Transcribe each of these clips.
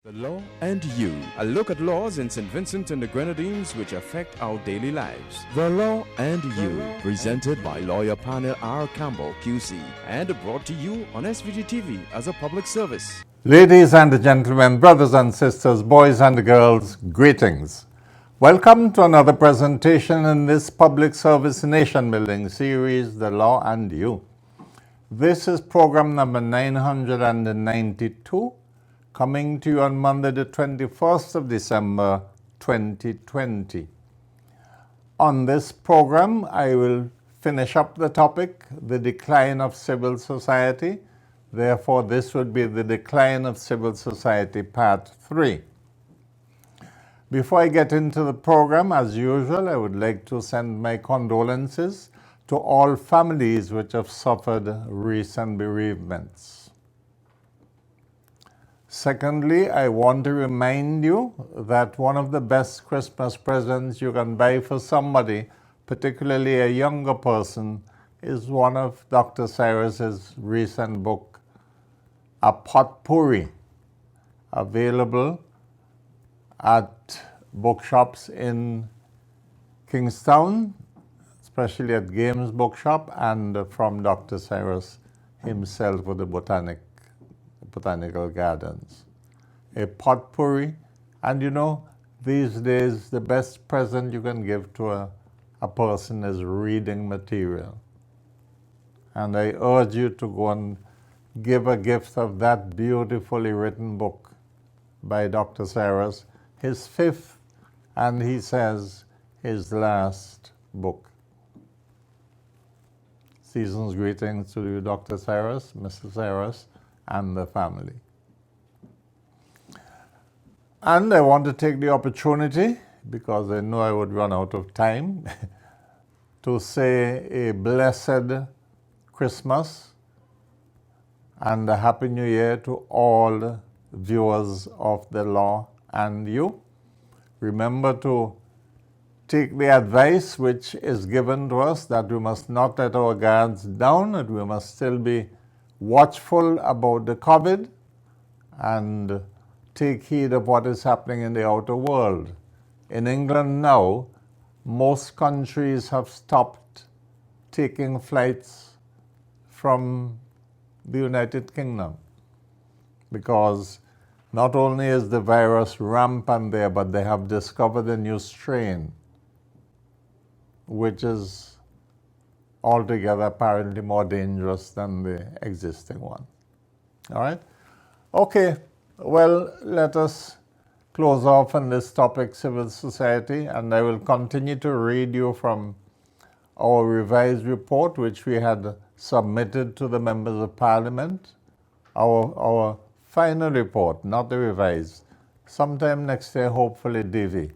The Law and You, a look at laws in St. Vincent and the Grenadines which affect our daily lives. The Law and You, presented by lawyer panel P.R Campbell QC and brought to you on SVG-TV as a public service. Ladies and gentlemen, brothers and sisters, boys and girls, greetings. Welcome to another presentation in this public service nation building series, The Law and You. This is program number 992. Coming to you on Monday, the 21st of December, 2020. On this program, I will finish up the topic, the decline of civil society. Therefore, this would be the decline of civil society, part 3. Before I get into the program, as usual, I would like to send my condolences to all families which have suffered recent bereavements. Secondly, I want to remind you that one of the best Christmas presents you can buy for somebody, particularly a younger person, is one of Dr. Cyrus's recent book, A Potpourri, available at bookshops in Kingstown, especially at Games Bookshop, and from Dr. Cyrus himself with the Botanical Gardens. A potpourri, and you know, these days the best present you can give to a person is reading material. And I urge you to go and give a gift of that beautifully written book by Dr. Cyrus, his 5th, and he says his last book. Season's greetings to you, Dr. Cyrus, Mr. Cyrus, and the family. And I want to take the opportunity, because I know I would run out of time, to say a blessed Christmas and a Happy New Year to all viewers of The Law and You. Remember to take the advice which is given to us that we must not let our guards down, that we must still be watchful about the COVID and take heed of what is happening in the outer world. In England now, most countries have stopped taking flights from the United Kingdom because not only is the virus rampant there, but they have discovered a new strain, which is altogether apparently more dangerous than the existing one. All right? Okay, well, let us close off on this topic, civil society, and I will continue to read you from our revised report, which we had submitted to the members of Parliament, our final report, not the revised. Sometime next year, hopefully, DV,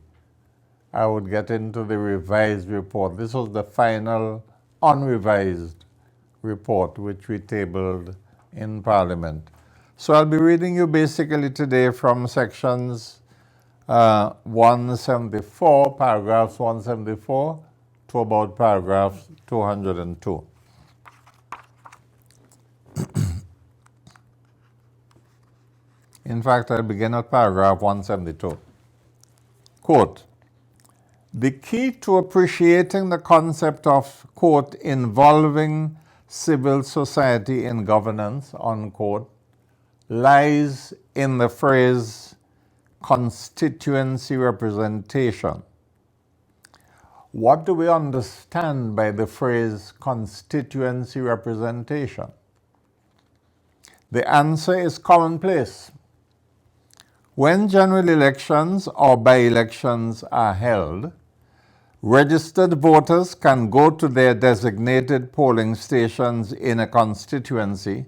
I would get into the revised report. This was the final unrevised report which we tabled in Parliament. So I'll be reading you basically today from sections 174, paragraphs 174 to about paragraph 202. In fact, I'll begin at paragraph 172. Quote, "The key to appreciating the concept of, quote, involving civil society in governance, unquote, lies in the phrase constituency representation." What do we understand by the phrase constituency representation? The answer is commonplace. When general elections or by-elections are held, registered voters can go to their designated polling stations in a constituency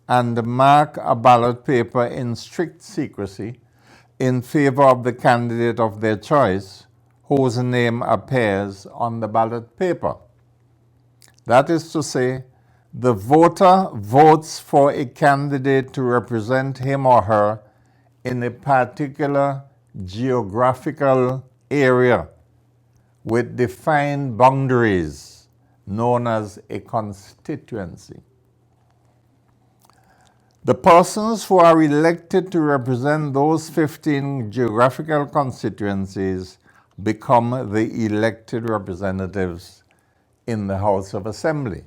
and mark a ballot paper in strict secrecy in favor of the candidate of their choice whose name appears on the ballot paper. That is to say, the voter votes for a candidate to represent him or her in a particular geographical area with defined boundaries known as a constituency. The persons who are elected to represent those 15 geographical constituencies become the elected representatives in the House of Assembly.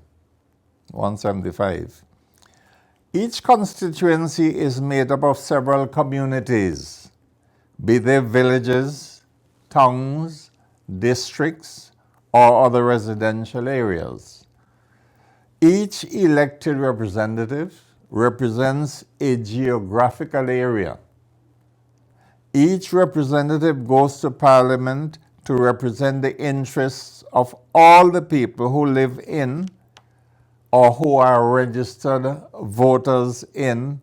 175. Each constituency is made up of several communities, be they villages, towns, districts, or other residential areas. Each elected representative represents a geographical area. Each representative goes to Parliament to represent the interests of all the people who live in or who are registered voters in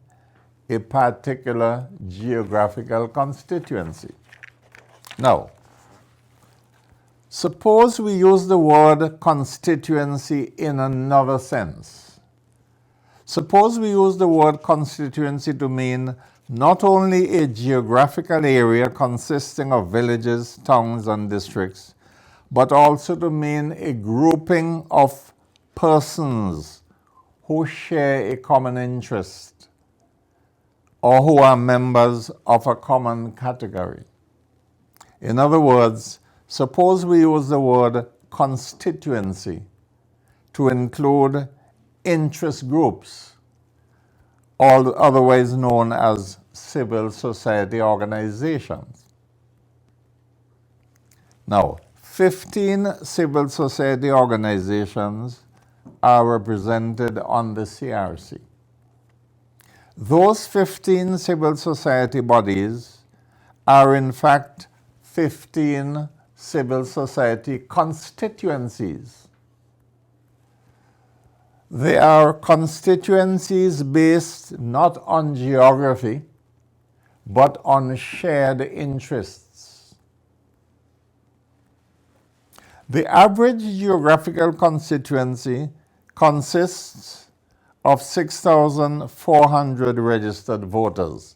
a particular geographical constituency. Now, suppose we use the word constituency in another sense. Suppose we use the word constituency to mean not only a geographical area consisting of villages, towns, and districts, but also to mean a grouping of persons who share a common interest or who are members of a common category. In other words, suppose we use the word constituency to include interest groups, otherwise known as civil society organizations. Now, 15 civil society organizations are represented on the CRC. Those 15 civil society bodies are in fact 15 civil society constituencies. They are constituencies based not on geography, but on shared interests. The average geographical constituency consists of 6,400 registered voters,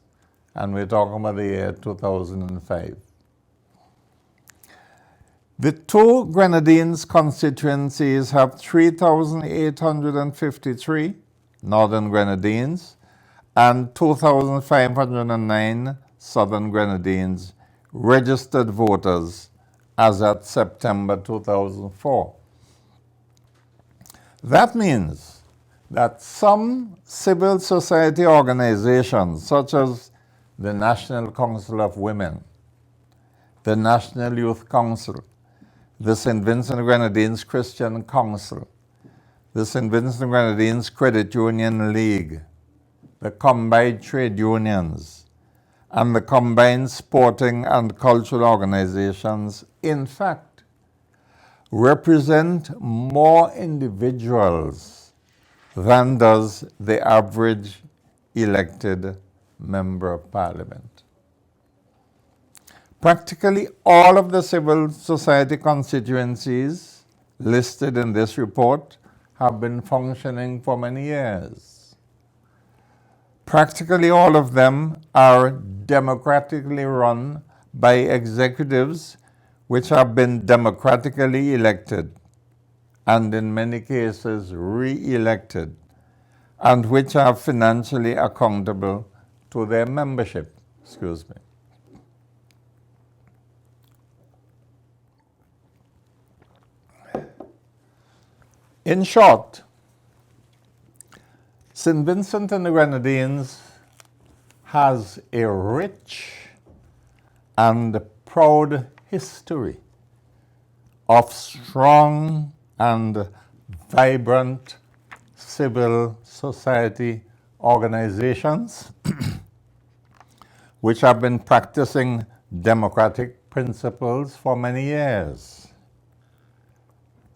and we're talking about the year 2005. The two Grenadines constituencies have 3,853 Northern Grenadines and 2,509 Southern Grenadines registered voters as at September 2004. That means that some civil society organizations, such as the National Council of Women, the National Youth Council, the St. Vincent Grenadines Christian Council, the St. Vincent Grenadines Credit Union League, the combined trade unions, and the combined sporting and cultural organizations, in fact, represent more individuals than does the average elected member of Parliament. Practically all of the civil society constituencies listed in this report have been functioning for many years. Practically all of them are democratically run by executives which have been democratically elected and in many cases re-elected, and which are financially accountable to their membership. Excuse me. In short, St. Vincent and the Grenadines has a rich and proud history of strong and vibrant civil society organizations which have been practicing democratic principles for many years.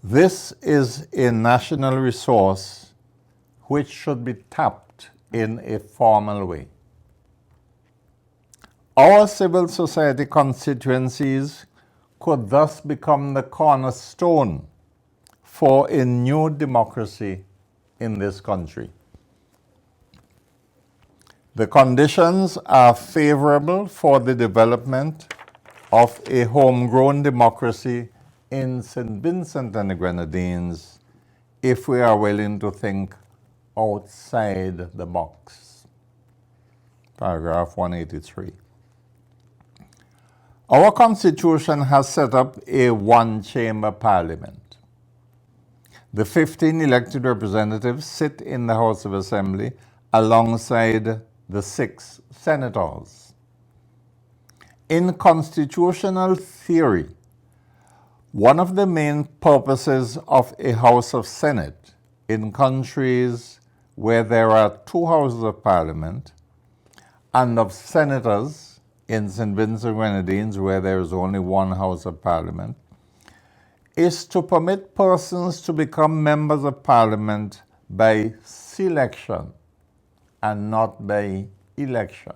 This is a national resource which should be tapped in a formal way. Our civil society constituencies could thus become the cornerstone for a new democracy in this country. The conditions are favorable for the development of a homegrown democracy in St. Vincent and the Grenadines if we are willing to think outside the box. paragraph 183. Our Constitution has set up a one-chamber parliament. The 15 elected representatives sit in the House of Assembly alongside the 6 senators. In constitutional theory, one of the main purposes of a House of Senate in countries where there are 2 houses of parliament and of senators in St. Vincent and Grenadines where there is only 1 house of parliament is to permit persons to become members of parliament by selection and not by election.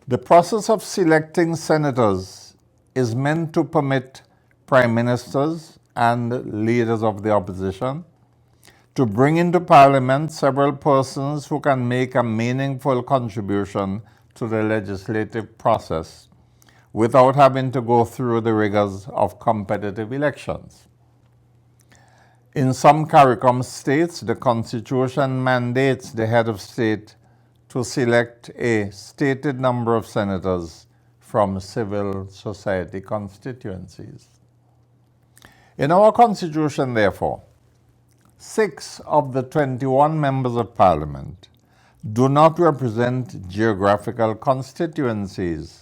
The process of selecting senators is meant to permit prime ministers and leaders of the opposition to bring into parliament several persons who can make a meaningful contribution to the legislative process without having to go through the rigors of competitive elections. In some CARICOM states, the Constitution mandates the head of state to select a stated number of senators from civil society constituencies. In our Constitution, therefore, 6 of the 21 members of Parliament do not represent geographical constituencies.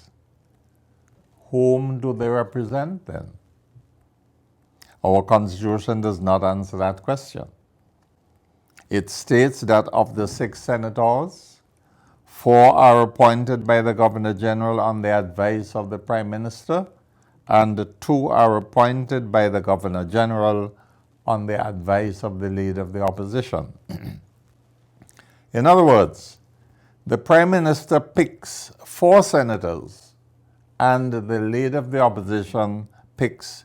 Whom do they represent then? Our Constitution does not answer that question. It states that of the 6 senators, 4 are appointed by the Governor General on the advice of the Prime Minister, and 2 are appointed by the Governor General on the advice of the leader of the opposition. In other words, the Prime Minister picks 4 senators and the leader of the opposition picks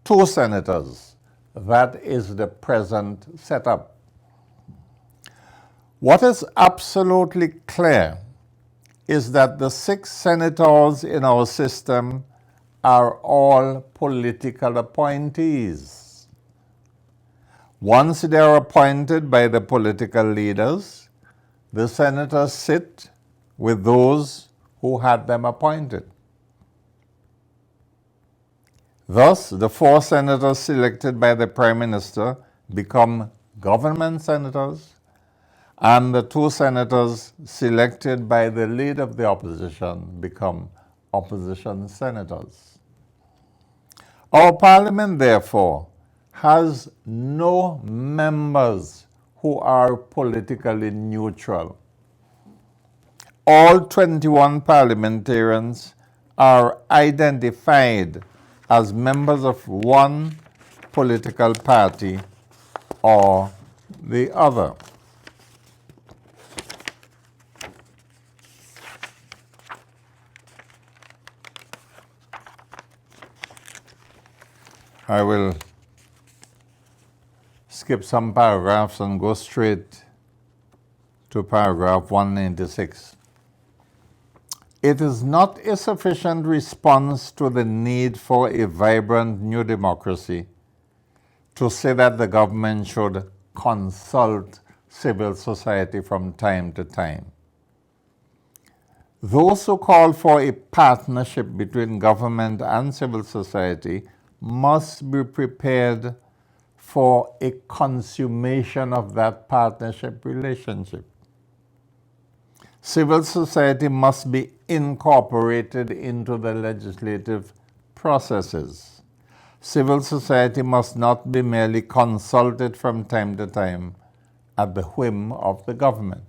2 senators. That is the present setup. What is absolutely clear is that the 6 senators in our system are all political appointees. Once they are appointed by the political leaders, the senators sit with those who had them appointed. Thus, the 4 senators selected by the Prime Minister become government senators, and the 2 senators selected by the leader of the opposition become opposition senators. Our parliament, therefore, has no members who are politically neutral. All 21 parliamentarians are identified as members of one political party or the other. I will skip some paragraphs and go straight to paragraph 196. It is not a sufficient response to the need for a vibrant new democracy to say that the government should consult civil society from time to time. Those who call for a partnership between government and civil society must be prepared for a consummation of that partnership relationship. Civil society must be incorporated into the legislative processes. Civil society must not be merely consulted from time to time at the whim of the government.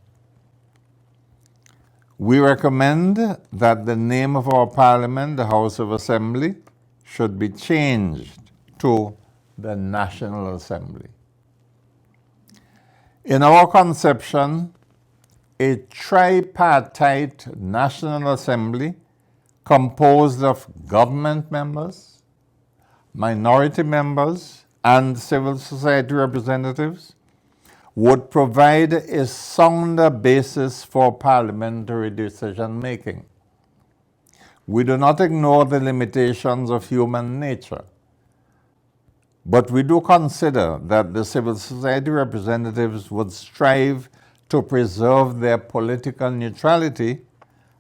We recommend that the name of our parliament, the House of Assembly, should be changed to the National Assembly. In our conception, a tripartite National Assembly composed of government members, minority members, and civil society representatives would provide a sounder basis for parliamentary decision-making. We do not ignore the limitations of human nature, but we do consider that the civil society representatives would strive to preserve their political neutrality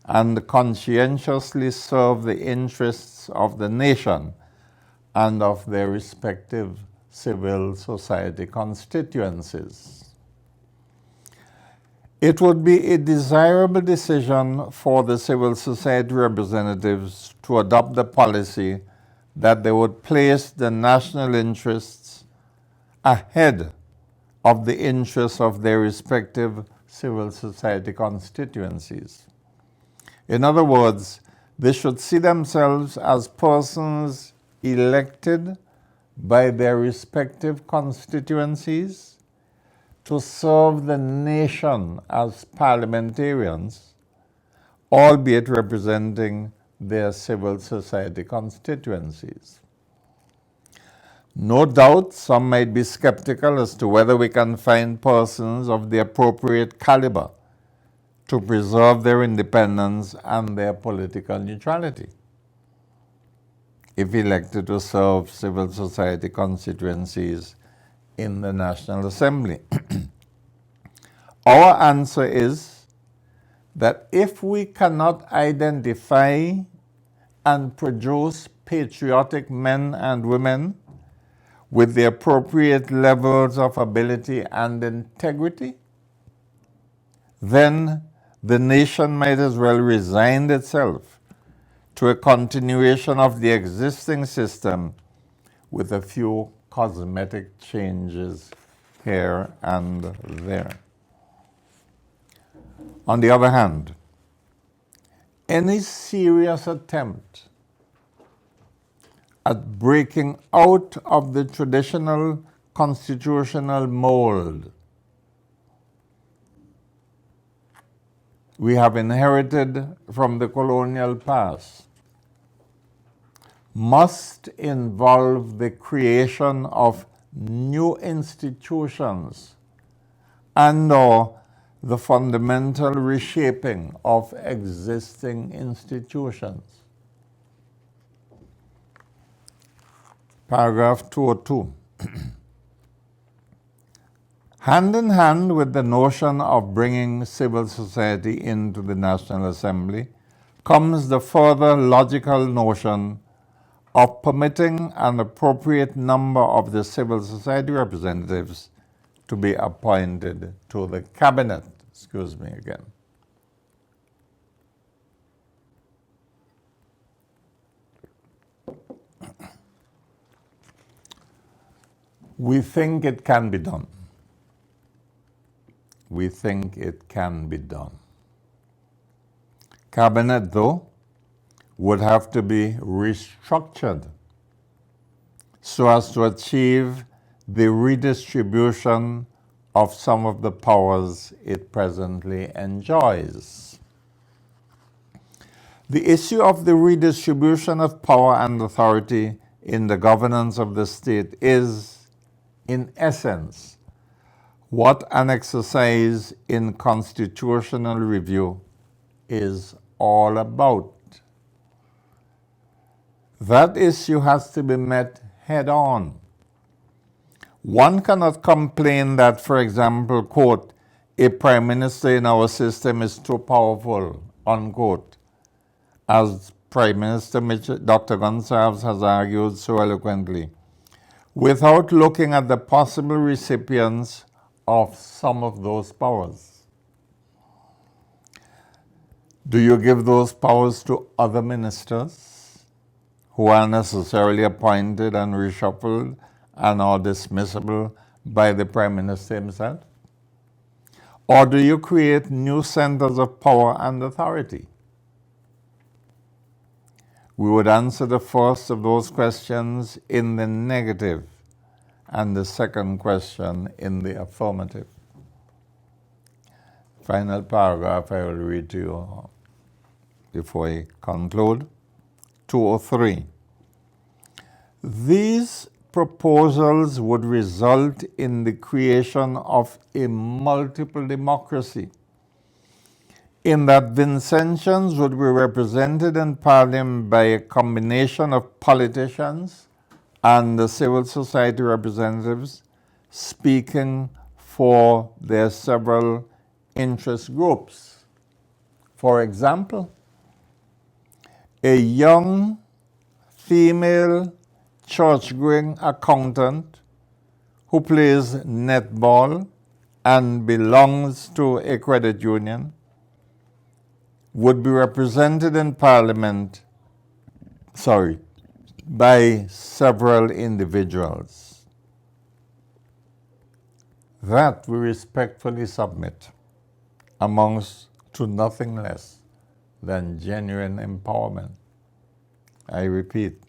and conscientiously serve the interests of the nation and of their respective civil society constituencies. It would be a desirable decision for the civil society representatives to adopt the policy that they would place the national interests ahead of the interests of their respective civil society constituencies. In other words, they should see themselves as persons elected by their respective constituencies to serve the nation as parliamentarians, albeit representing their civil society constituencies. No doubt some might be skeptical as to whether we can find persons of the appropriate caliber to preserve their independence and their political neutrality if elected to serve civil society constituencies in the National Assembly. Our answer is that if we cannot identify and produce patriotic men and women with the appropriate levels of ability and integrity, then the nation might as well resign itself to a continuation of the existing system with a few cosmetic changes here and there. On the other hand, any serious attempt at breaking out of the traditional constitutional mold we have inherited from the colonial past must involve the creation of new institutions and/or the fundamental reshaping of existing institutions. Paragraph 202. Hand in hand with the notion of bringing civil society into the National Assembly comes the further logical notion of permitting an appropriate number of the civil society representatives to be appointed to the cabinet. Excuse me again. We think it can be done. We think it can be done. Cabinet, though, would have to be restructured so as to achieve the redistribution of some of the powers it presently enjoys. The issue of the redistribution of power and authority in the governance of the state is, in essence, what an exercise in constitutional review is all about. That issue has to be met head on. One cannot complain that, for example, quote, a prime minister in our system is too powerful, unquote, as Prime Minister Dr. Gonsalves has argued so eloquently, without looking at the possible recipients of some of those powers. Do you give those powers to other ministers who are necessarily appointed and reshuffled and are dismissible by the Prime Minister himself? Or do you create new centers of power and authority? We would answer the first of those questions in the negative and the second question in the affirmative. Final paragraph I will read to you before I conclude. 203. These proposals would result in the creation of a multiple democracy, in that Vincentians would be represented in Parliament by a combination of politicians and the civil society representatives speaking for their several interest groups. For example, a young female church-going accountant who plays netball and belongs to a credit union would be represented in Parliament, by several individuals. That we respectfully submit amounts to nothing less than genuine empowerment. I repeat,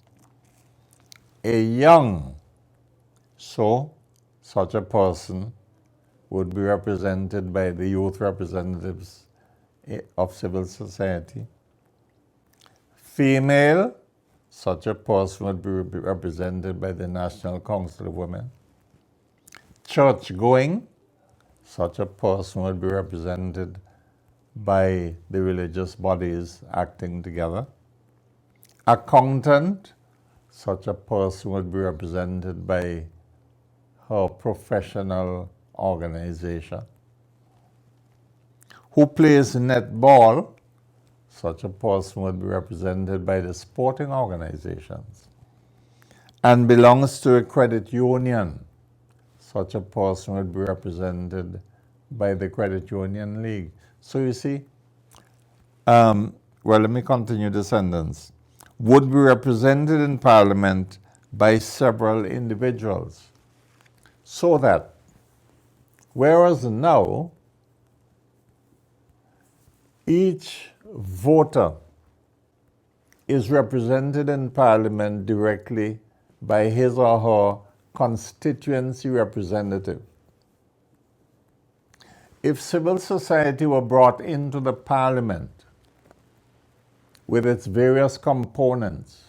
a young, such a person would be represented by the youth representatives of civil society. Female, such a person would be represented by the National Council of Women. Church-going, such a person would be represented by the religious bodies acting together. Accountant, such a person would be represented by her professional organization. Who plays netball, such a person would be represented by the sporting organizations. And belongs to a credit union, such a person would be represented by the credit union league. So you see, well, let me continue the sentence. Would be represented in Parliament by several individuals. So that, whereas now, each voter is represented in Parliament directly by his or her constituency representative. If civil society were brought into the Parliament with its various components,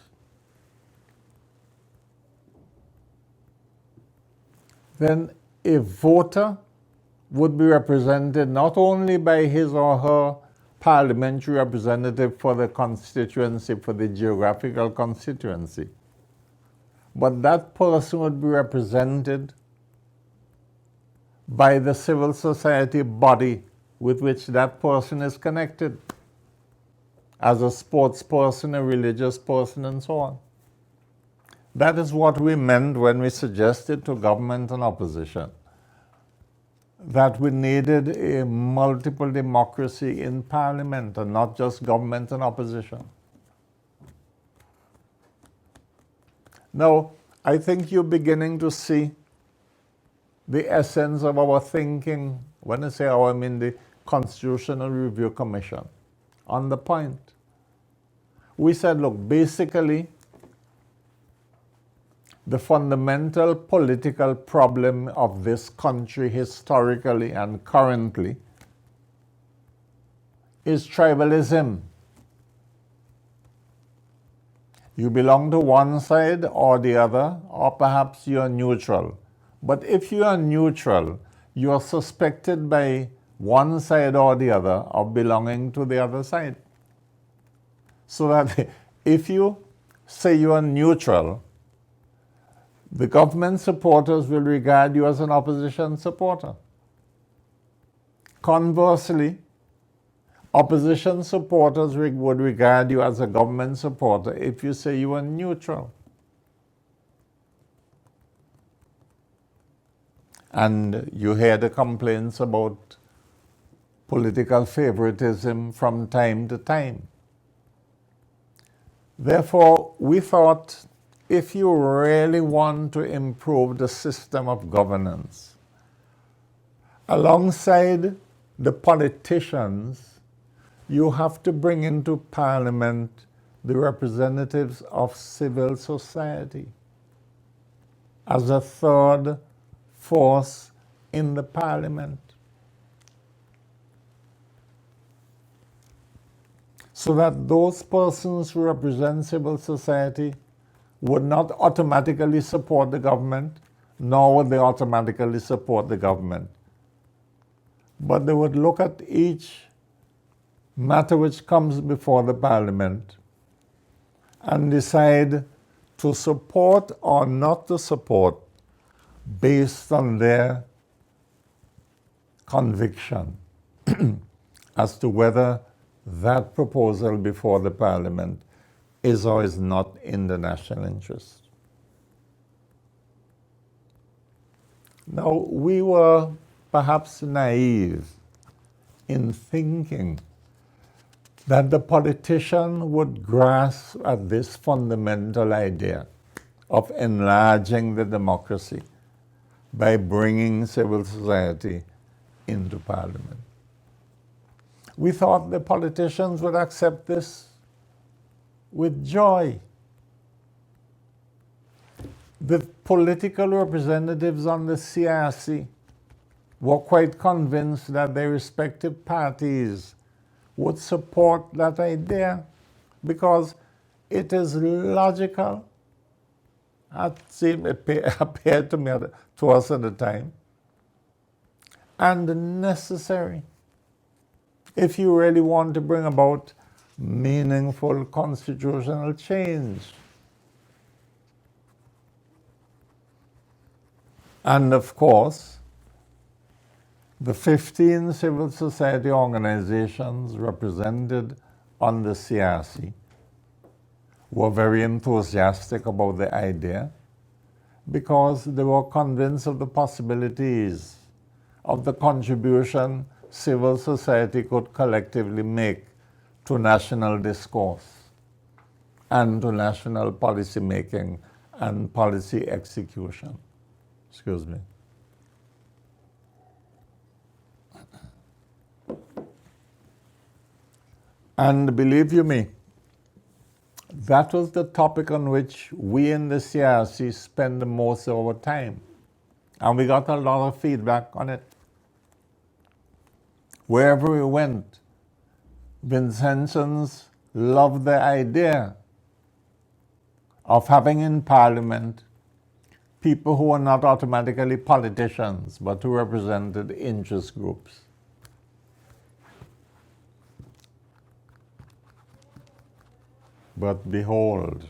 then a voter would be represented not only by his or her parliamentary representative for the constituency, for the geographical constituency, but that person would be represented by the civil society body with which that person is connected, as a sports person, a religious person, and so on. That is what we meant when we suggested to government and opposition that we needed a multiple democracy in Parliament and not just government and opposition. Now, I think you're beginning to see the essence of our thinking. When I say our, I mean the Constitutional Review Commission. On the point, we said, look, basically, the fundamental political problem of this country historically and currently is tribalism. You belong to one side or the other, or perhaps you are neutral. But if you are neutral, you are suspected by one side or the other of belonging to the other side. So that if you say you are neutral, the government supporters will regard you as an opposition supporter. Conversely, opposition supporters would regard you as a government supporter if you say you are neutral. And you hear the complaints about political favoritism from time to time. Therefore, we thought, if you really want to improve the system of governance, alongside the politicians, you have to bring into Parliament the representatives of civil society as a third force in the Parliament, so that those persons who represent civil society would not automatically support the government, nor would they automatically support the government. But they would look at each matter which comes before the Parliament and decide to support or not to support based on their conviction. as to whether that proposal before the Parliament is or is not in the national interest. Now, we were perhaps naive in thinking that the politician would grasp at this fundamental idea of enlarging the democracy by bringing civil society into Parliament. We thought the politicians would accept this with joy. The political representatives on the CRC were quite convinced that their respective parties would support that idea because it is logical. It appeared to me to us at the time, and necessary if you really want to bring about meaningful constitutional change. And of course, the 15 civil society organizations represented on the CRC were very enthusiastic about the idea because they were convinced of the possibilities of the contribution civil society could collectively make to national discourse and to national policy making and policy execution. Excuse me. And believe you me, that was the topic on which we in the CRC spend the most of our time. And we got a lot of feedback on it. Wherever we went, Vincentians loved the idea of having in Parliament people who are not automatically politicians, but who represented interest groups. But behold,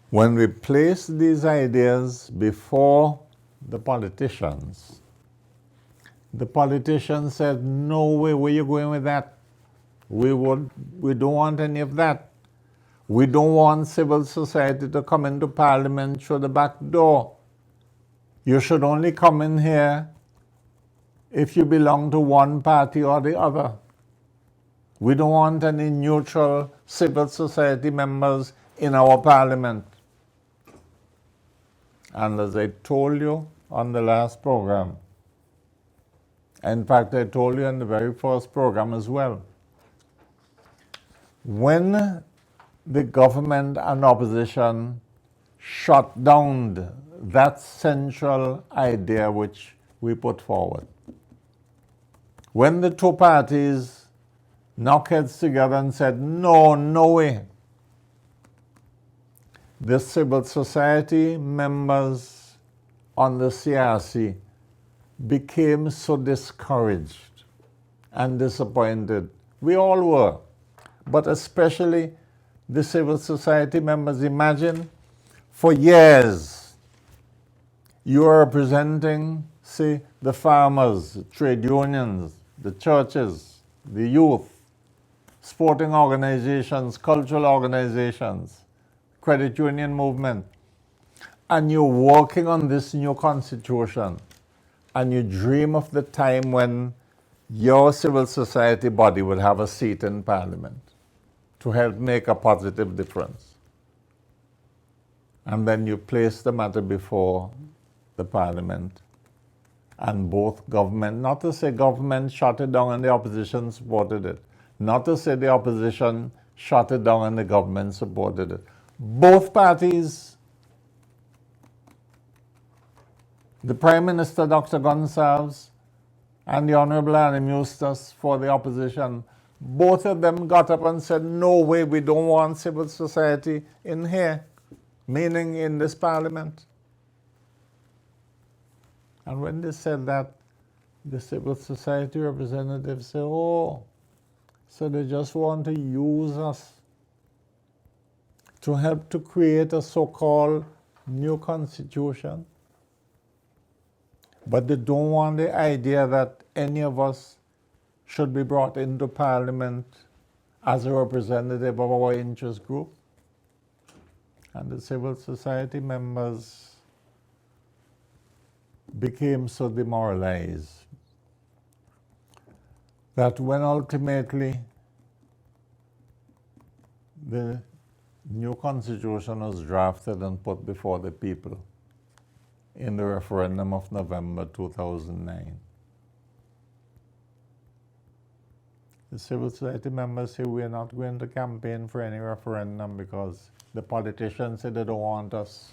when we placed these ideas before the politicians said, no way, where you going with that? We don't want any of that. We don't want civil society to come into Parliament through the back door. You should only come in here if you belong to one party or the other. We don't want any neutral civil society members in our Parliament. And as I told you on the last program, in fact, I told you in the very first program as well, when the government and opposition shut down that central idea which we put forward, when the two parties knocked heads together and said, no way, the civil society members on the CRC became so discouraged and disappointed. We all were, but especially the civil society members. Imagine, for years, you are representing, say, the farmers, the trade unions, the churches, the youth, sporting organizations, cultural organizations, credit union movement, and you're working on this new constitution, and you dream of the time when your civil society body would have a seat in Parliament to help make a positive difference. And then you place the matter before the Parliament, and both government, not to say government shut it down and the opposition supported it, not to say the opposition shut it down and the government supported it. Both parties, the Prime Minister, Dr. Gonsalves, and the Honorable Adam Eustace for the opposition, both of them got up and said, no way, we don't want civil society in here, meaning in this Parliament. And when they said that, the civil society representatives said, oh, so they just want to use us to help to create a so-called new constitution. But they don't want the idea that any of us should be brought into Parliament as a representative of our interest group. And the civil society members became so demoralized that when ultimately the new constitution was drafted and put before the people in the referendum of November 2009, the civil society members say we're not going to campaign for any referendum because the politicians say they don't want us,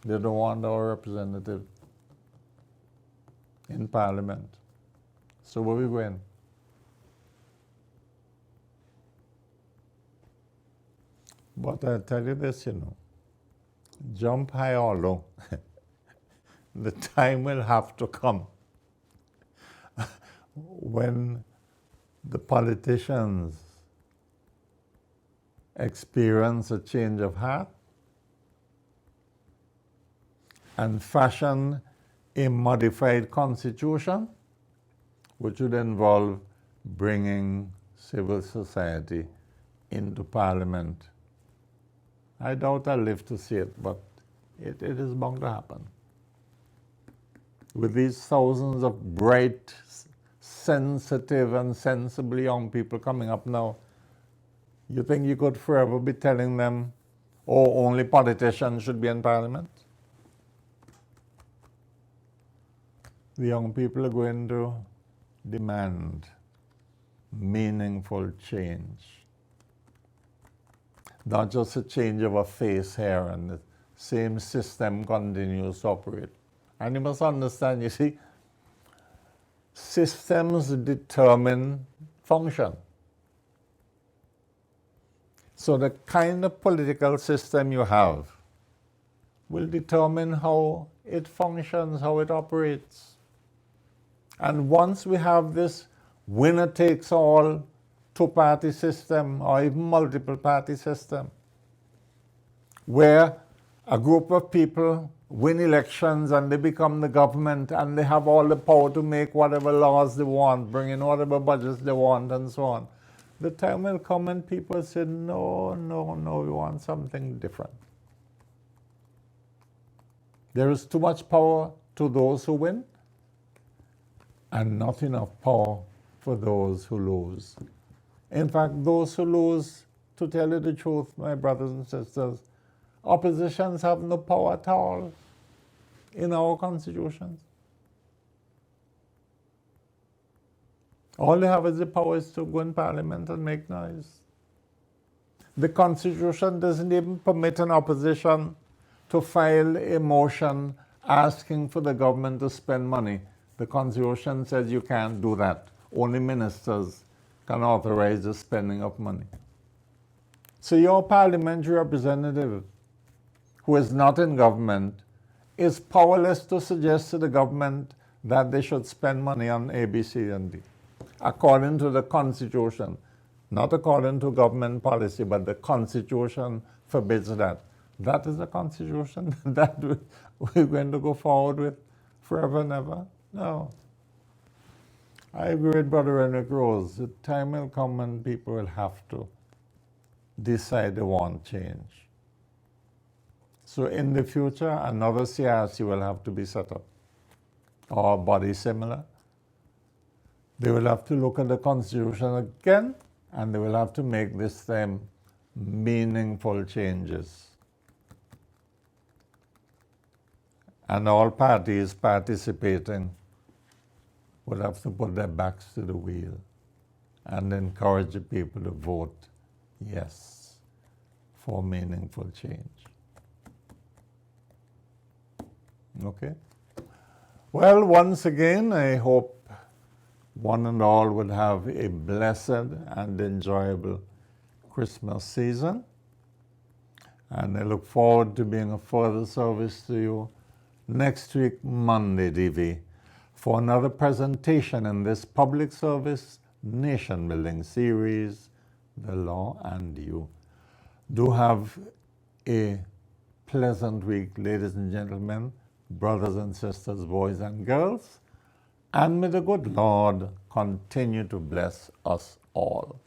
they don't want our representative in Parliament. So where are we going? But I tell you this, jump high or low, the time will have to come when the politicians experience a change of heart and fashion a modified constitution, which would involve bringing civil society into Parliament. I doubt I'll live to see it, but it is bound to happen. With these thousands of bright, sensitive and sensible young people coming up now, you think you could forever be telling them, oh, only politicians should be in Parliament? The young people are going to demand meaningful change. Not just a change of a face here and the same system continues to operate. And you must understand, you see, systems determine function. So the kind of political system you have will determine how it functions, how it operates. And once we have this winner-takes-all two-party system or even multiple-party system, where a group of people win elections and they become the government and they have all the power to make whatever laws they want, bring in whatever budgets they want and so on, the time will come when people say, no, no, no, we want something different. There is too much power to those who win and not enough power for those who lose. In fact, those who lose, to tell you the truth, my brothers and sisters, oppositions have no power at all in our constitutions. All they have is the power is to go in Parliament and make noise. The Constitution doesn't even permit an opposition to file a motion asking for the government to spend money. The Constitution says you can't do that. Only ministers can authorize the spending of money. So your parliamentary representative, who is not in government, is powerless to suggest to the government that they should spend money on A, B, C, and D, according to the Constitution. Not according to government policy, but the Constitution forbids that. That is the Constitution that we're going to go forward with forever and ever? No. I agree with Brother Henrik Rose. The time will come when people will have to decide they want change. So in the future, another CRC will have to be set up, or a body similar. They will have to look at the Constitution again, and they will have to make this time meaningful changes. And all parties participating would have to put their backs to the wheel and encourage the people to vote yes for meaningful change. Okay? Well, once again, I hope one and all would have a blessed and enjoyable Christmas season. And I look forward to being of further service to you next week, Monday, DV, for another presentation in this public service nation building series, The Law and You. Do have a pleasant week, ladies and gentlemen. brothers and sisters, boys and girls, and may the good Lord continue to bless us all.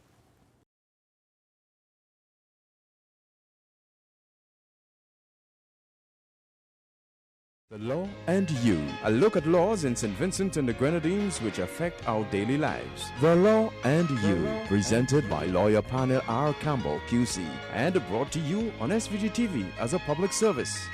The Law and You. A look at laws in St. Vincent and the Grenadines which affect our daily lives. The Law and You. Presented by lawyer panel P.R Campbell QC and brought to you on SVG-TV as a public service.